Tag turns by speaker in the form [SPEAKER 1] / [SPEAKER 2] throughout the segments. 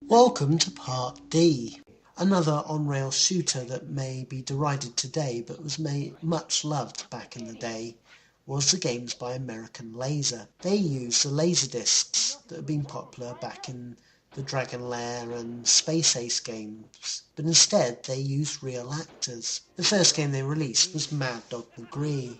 [SPEAKER 1] Welcome to Part D. Another on-rail shooter that may be derided today but was much loved back in the day was the games by American Laser. They used the laser discs that had been popular back in the Dragon Lair and Space Ace games, but instead they used real actors. The first game they released was Mad Dog McGree,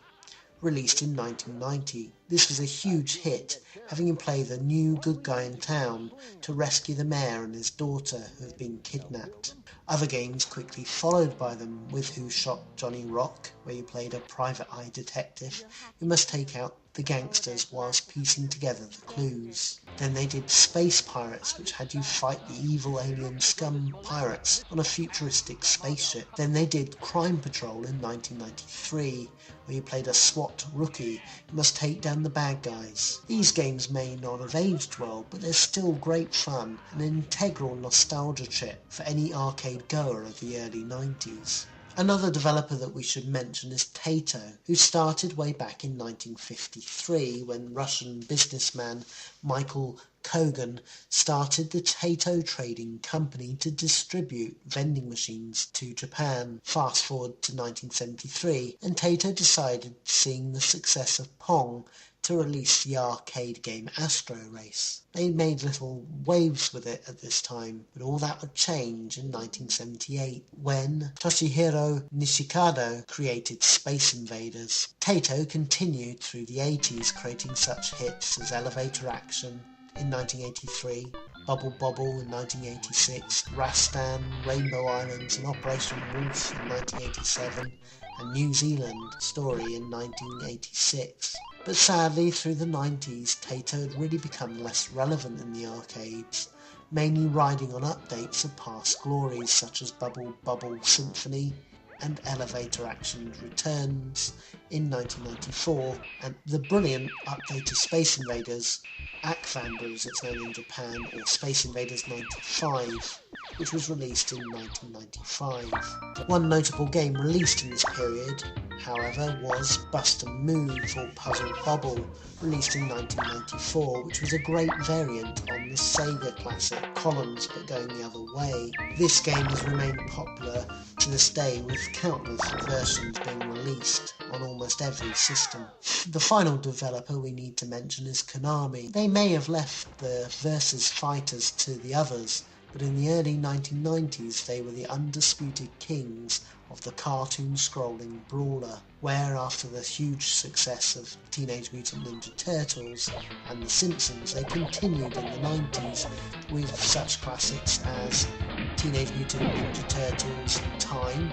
[SPEAKER 1] released in 1990. This was a huge hit, having him play the new good guy in town to rescue the mayor and his daughter who have been kidnapped. Other games quickly followed by them, with Who Shot Johnny Rock, where you played a private eye detective who must take out the gangsters whilst piecing together the clues. Then they did Space Pirates, which had you fight the evil alien scum pirates on a futuristic spaceship. Then they did Crime Patrol in 1993, where you played a SWAT rookie who must take down the bad guys. These games may not have aged well, but they're still great fun and an integral nostalgia trip for any arcade goer of the early 90s. Another developer that we should mention is Taito, who started way back in 1953 when Russian businessman Michael Kogan started the Taito Trading Company to distribute vending machines to Japan. Fast forward to 1973, and Taito decided, seeing the success of Pong, to release the arcade game Astro Race. They made little waves with it at this time, but all that would change in 1978 when Toshihiro Nishikado created Space Invaders. Taito continued through the 80s, creating such hits as Elevator Action in 1983, Bubble Bobble in 1986, Rastan, Rainbow Islands and Operation Wolf in 1987, and New Zealand Story in 1986. But sadly, through the 90s, Taito had really become less relevant in the arcades, mainly riding on updates of past glories such as Bubble Bobble Symphony and Elevator Action Returns in 1994, and the brilliant update to Space Invaders, Akvander as it's known in Japan, or Space Invaders 95, which was released in 1995. One notable game released in this period, however, was Bust and Move, or Puzzle Bubble, released in 1994, which was a great variant on the Sega classic Columns but going the other way. This game has remained popular to this day, with countless versions being released on almost every system. The final developer we need to mention is Konami. They may have left the versus fighters to the others, but in the early 1990s they were the undisputed kings of the cartoon scrolling brawler, where after the huge success of Teenage Mutant Ninja Turtles and The Simpsons, they continued in the 90s with such classics as Teenage Mutant Ninja Turtles Time,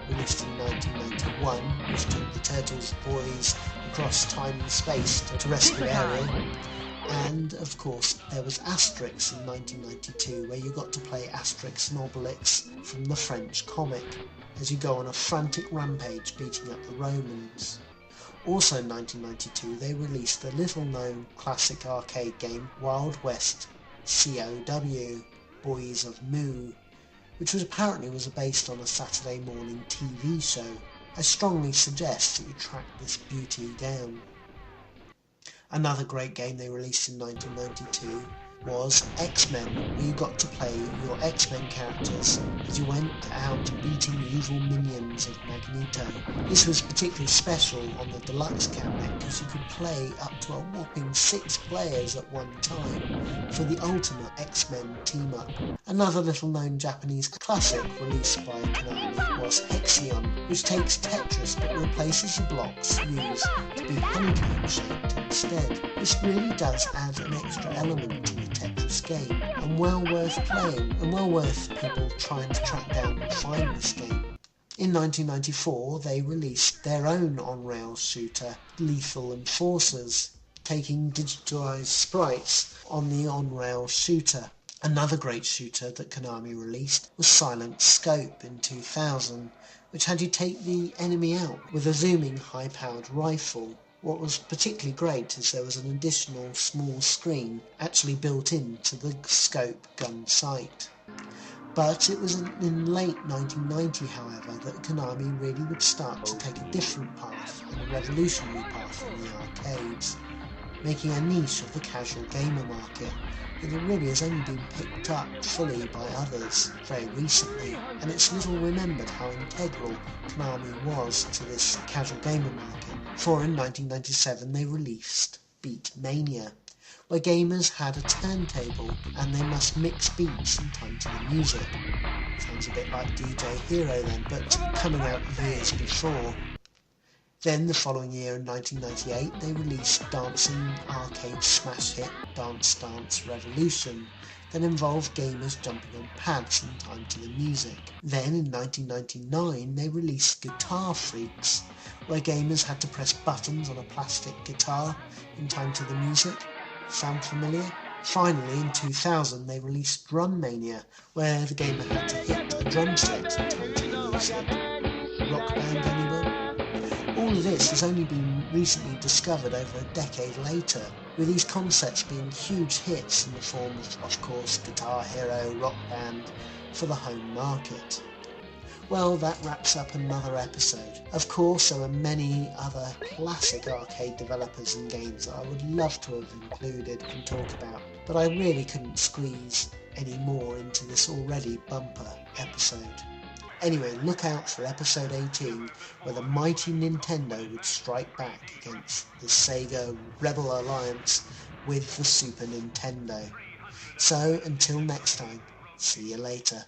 [SPEAKER 1] released in 1991, which took the Turtles boys across time and space to rescue Ariel. And of course there was Asterix in 1992, where you got to play Asterix and Obelix from the French comic as you go on a frantic rampage beating up the Romans. Also in 1992 they released the little known classic arcade game Wild West COW, Boys of Moo, which was based on a Saturday morning TV show. I strongly suggest that you track this beauty down. Another great game they released in 1992 was X-Men, where you got to play your X-Men characters as you went out beating the evil minions of Magneto. This was particularly special on the deluxe cabinet because you could play up to a whopping 6 players at one time for the ultimate X-Men team-up. Another little-known Japanese classic released by Konami was Hexion, which takes Tetris but replaces the blocks used to be honeycomb-shaped instead. This really does add an extra element to the Tetris game, and well worth playing, and well worth people trying to track down and find this game. In 1994 they released their own on-rail shooter, Lethal Enforcers, taking digitalized sprites on the on-rail shooter. Another great shooter that Konami released was Silent Scope in 2000, which had you take the enemy out with a zooming high-powered rifle. What was particularly great is there was an additional small screen actually built into the scope gun sight. But it was in late 1990, however, that Konami really would start to take a different path, and a revolutionary path in the arcades, making a niche of the casual gamer market that really has only been picked up fully by others very recently, and it's little remembered how integral Konami was to this casual gamer market. For in 1997 they released Beat Mania, where gamers had a turntable and they must mix beats in time to the music. Sounds a bit like DJ Hero then, but coming out years before. Then the following year in 1998 they released dancing arcade smash hit Dance Dance Revolution that involved gamers jumping on pads in time to the music. Then in 1999 they released Guitar Freaks, where gamers had to press buttons on a plastic guitar in time to the music. Sound familiar? Finally in 2000 they released Drum Mania, where the gamer had to hit a drum set in time to the music. Rock Band, anyone? All of this has only been recently discovered over a decade later, with these concepts being huge hits in the form of course, Guitar Hero, Rock Band, for the home market. Well, that wraps up another episode. Of course, there are many other classic arcade developers and games that I would love to have included and talk about, but I really couldn't squeeze any more into this already bumper episode. Anyway, look out for episode 18, where the mighty Nintendo would strike back against the Sega Rebel Alliance with the Super Nintendo. So, until next time, see you later.